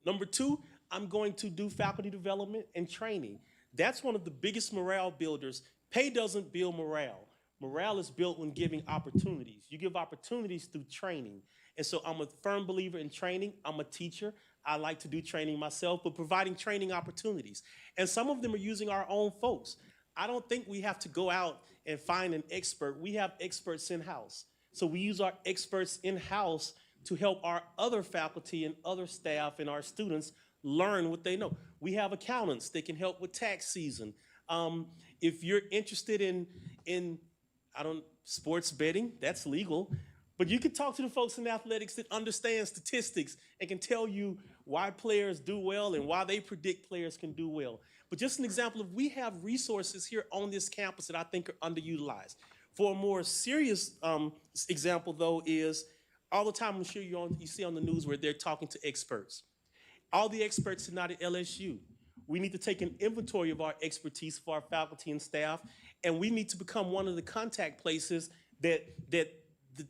Number two, I'm going to do faculty development and training. That's one of the biggest morale builders. Pay doesn't build morale. Morale is built when giving opportunities. You give opportunities through training. And so I'm a firm believer in training. I'm a teacher. I like to do training myself, but providing training opportunities. And some of them are using our own folks. I don't think we have to go out and find an expert. We have experts in-house. So we use our experts in-house to help our other faculty and other staff and our students learn what they know. We have accountants that can help with tax season. If you're interested in sports betting, that's legal. But you can talk to the folks in athletics that understand statistics and can tell you why players do well and why they predict players can do well. But just an example of, we have resources here on this campus that I think are underutilized. For a more serious example, though, is all the time I'm sure you see on the news where they're talking to experts. All the experts are not at LSU. We need to take an inventory of our expertise for our faculty and staff, and we need to become one of the contact places that the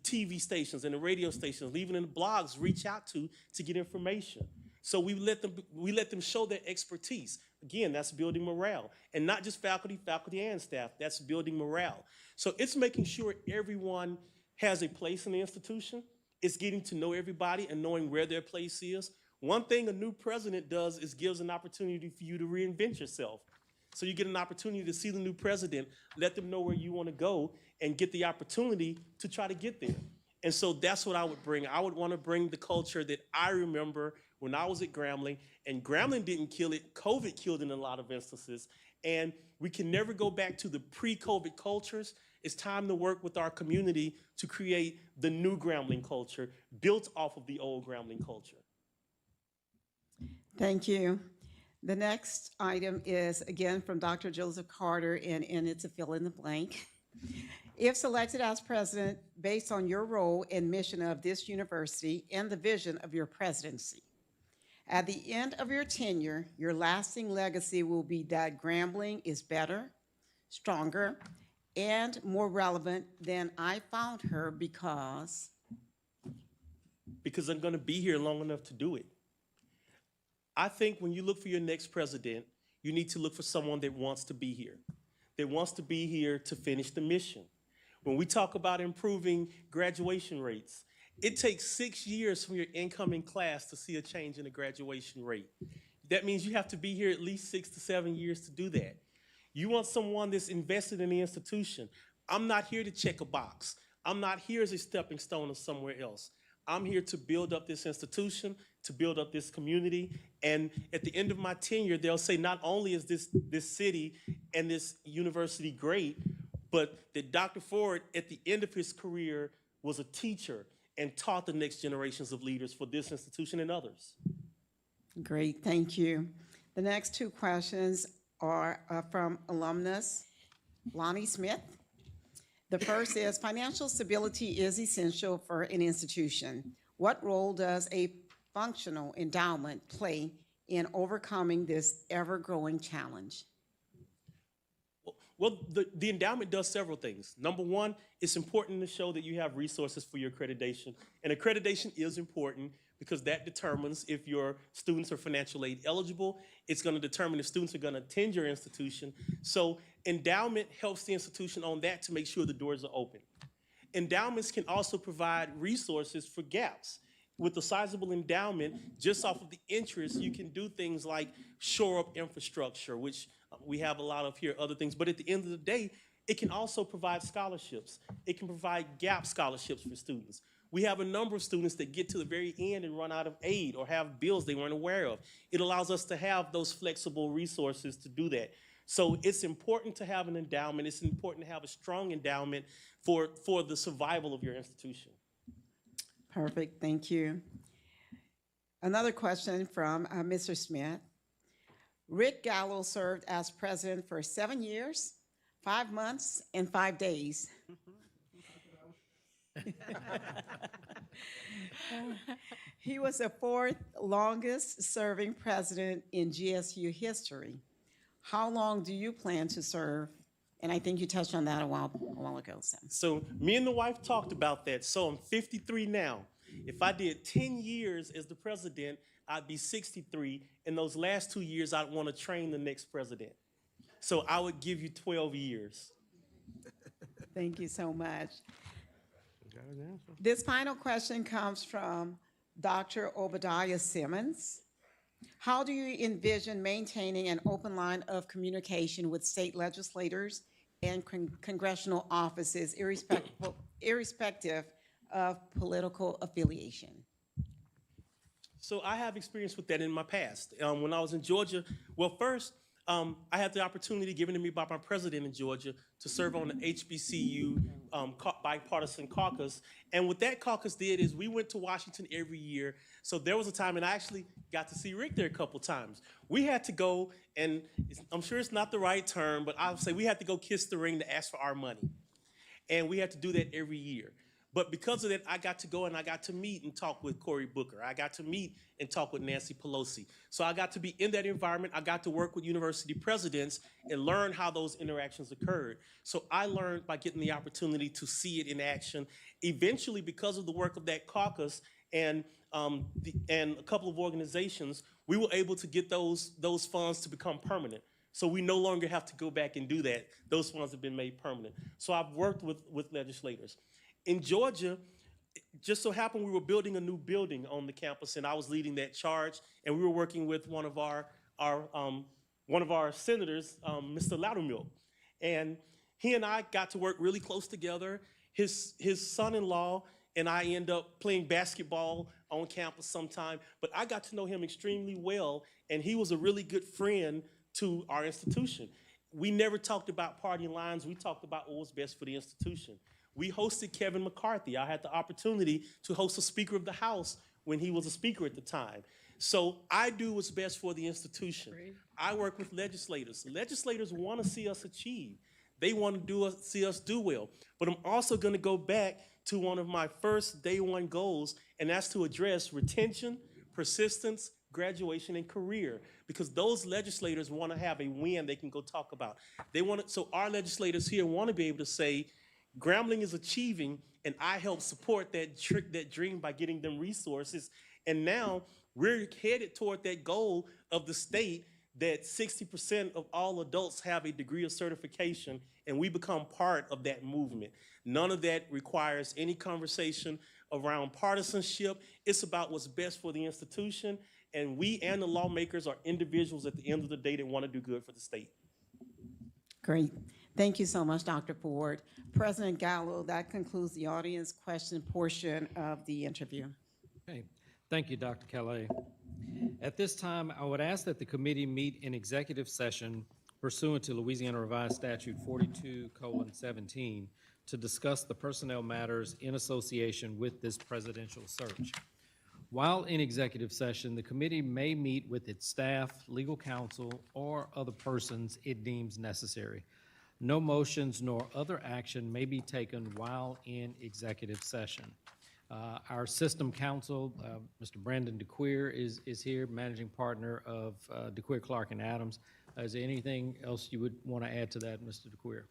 TV stations and the radio stations, even in the blogs, reach out to get information. So we let them show their expertise. Again, that's building morale. And not just faculty and staff, that's building morale. So it's making sure everyone has a place in the institution. It's getting to know everybody and knowing where their place is. One thing a new president does is gives an opportunity for you to reinvent yourself. So you get an opportunity to see the new president, let them know where you want to go, and get the opportunity to try to get there. And so that's what I would bring. I would want to bring the culture that I remember when I was at Grambling, and Grambling didn't kill it, COVID killed it in a lot of instances, and we can never go back to the pre-COVID cultures. It's time to work with our community to create the new Grambling culture built off of the old Grambling culture. Thank you. The next item is, again, from Dr. Joseph Carter, and it's a fill in the blank. If selected as president, based on your role and mission of this university and the vision of your presidency, at the end of your tenure, your lasting legacy will be that Grambling is better, stronger, and more relevant than I found her because I'm going to be here long enough to do it. I think when you look for your next president, you need to look for someone that wants to be here, to finish the mission. When we talk about improving graduation rates, it takes 6 years from your incoming class to see a change in the graduation rate. That means you have to be here at least 6 to 7 years to do that. You want someone that's invested in the institution. I'm not here to check a box. I'm not here as a stepping stone of somewhere else. I'm here to build up this institution, to build up this community, and at the end of my tenure, they'll say not only is this city and this university great, but that Dr. Ford, at the end of his career, was a teacher and taught the next generations of leaders for this institution and others. Great, thank you. The next two questions are from alumnus Lonnie Smith. The first is, financial stability is essential for an institution. What role does a functional endowment play in overcoming this ever-growing challenge? Well, the endowment does several things. Number one, it's important to show that you have resources for your accreditation. And accreditation is important because that determines if your students are financial aid eligible. It's going to determine if students are going to attend your institution. So endowment helps the institution on that to make sure the doors are open. Endowments can also provide resources for gaps. With a sizable endowment, just off of the interest, you can do things like shore up infrastructure, which we have a lot of here, other things. But at the end of the day, it can also provide scholarships. It can provide gap scholarships for students. We have a number of students that get to the very end and run out of aid or have bills they weren't aware of. It allows us to have those flexible resources to do that. So it's important to have an endowment. It's important to have a strong endowment for the survival of your institution. Perfect, thank you. Another question from Mr. Smith. Rick Gallo served as president for 7 years, 5 months, and 5 days. He was the fourth longest-serving president in GSU history. How long do you plan to serve? And I think you touched on that a while ago, so. So me and the wife talked about that. So I'm 53 now. If I did 10 years as the president, I'd be 63. In those last 2 years, I'd want to train the next president. So I would give you 12 years. Thank you so much. This final question comes from Dr. Obadiah Simmons. How do you envision maintaining an open line of communication with state legislators and congressional offices, irrespective of political affiliation? So I have experience with that in my past. When I was in Georgia, well, first, I had the opportunity given to me by my president in Georgia to serve on the HBCU bipartisan caucus. And what that caucus did is we went to Washington every year. So there was a time, and I actually got to see Rick there a couple times. We had to go, and I'm sure it's not the right term, but I would say we had to go kiss the ring to ask for our money. And we had to do that every year. But because of that, I got to go and I got to meet and talk with Cory Booker. I got to meet and talk with Nancy Pelosi. So I got to be in that environment. I got to work with university presidents and learn how those interactions occurred. So I learned by getting the opportunity to see it in action. Eventually, because of the work of that caucus and a couple of organizations, we were able to get those funds to become permanent. So we no longer have to go back and do that. Those funds have been made permanent. So I've worked with legislators. In Georgia, just so happened we were building a new building on the campus, and I was leading that charge. And we were working with one of our senators, Mr. Loudermilk, and he and I got to work really close together. His son-in-law and I end up playing basketball on campus sometime. But I got to know him extremely well, and he was a really good friend to our institution. We never talked about party lines. We talked about what was best for the institution. We hosted Kevin McCarthy. I had the opportunity to host a Speaker of the House when he was a speaker at the time. So I do what's best for the institution. Great. I work with legislators. Legislators want to see us achieve. They want to see us do well. But I'm also going to go back to one of my first day one goals, and that's to address retention, persistence, graduation, and career, because those legislators want to have a win they can go talk about. So our legislators here want to be able to say, Grambling is achieving, and I help support that dream by getting them resources. And now we're headed toward that goal of the state that 60% of all adults have a degree of certification, and we become part of that movement. None of that requires any conversation around partisanship. It's about what's best for the institution, and we and the lawmakers are individuals at the end of the day that want to do good for the state. Great. Thank you so much, Dr. Ford. President Gallo, that concludes the audience question portion of the interview. Okay. Thank you, Dr. Calais. At this time, I would ask that the committee meet in executive session pursuant to Louisiana Revised Statute 42:17 to discuss the personnel matters in association with this presidential search. While in executive session, the committee may meet with its staff, legal counsel, or other persons it deems necessary. No motions nor other action may be taken while in executive session. Our system counsel, Mr. Brandon DeQueer, is here, managing partner of DeQueer, Clark, and Adams. Is there anything else you would want to add to that, Mr. DeQueer?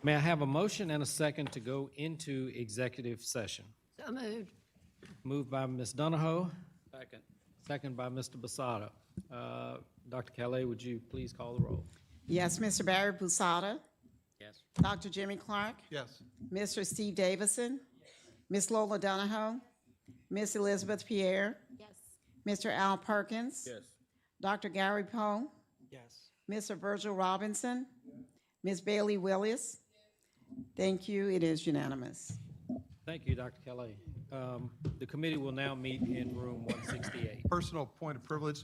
May I have a motion and a second to go into executive session? So moved. Moved by Ms. Donahoe. Second. Second by Mr. Basada. Dr. Calais, would you please call the roll? Yes, Mr. Barry Busada. Yes. Dr. Jimmy Clark. Yes. Mr. Steve Davison. Ms. Lola Donahoe. Ms. Elizabeth Pierre. Yes. Mr. Al Perkins. Yes. Dr. Gary Poe. Yes. Mr. Virgil Robinson. Ms. Bailey Willis. Thank you. It is unanimous. Thank you, Dr. Calais. The committee will now meet in room 168. Personal point of privilege.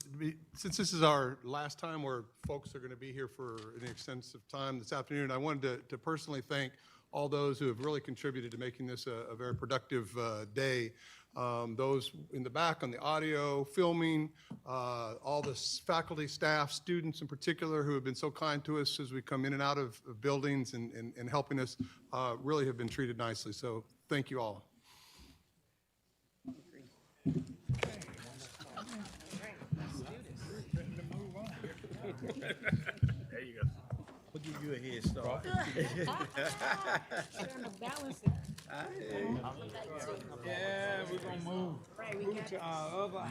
Since this is our last time where folks are going to be here for an extensive time this afternoon, I wanted to personally thank all those who have really contributed to making this a very productive day. those in the back on the audio, filming, all the faculty, staff, students in particular who have been so kind to us as we come in and out of buildings and helping us, really have been treated nicely. So thank you all. There you go. We'll give you a head start. Yeah, we're gonna move to our other.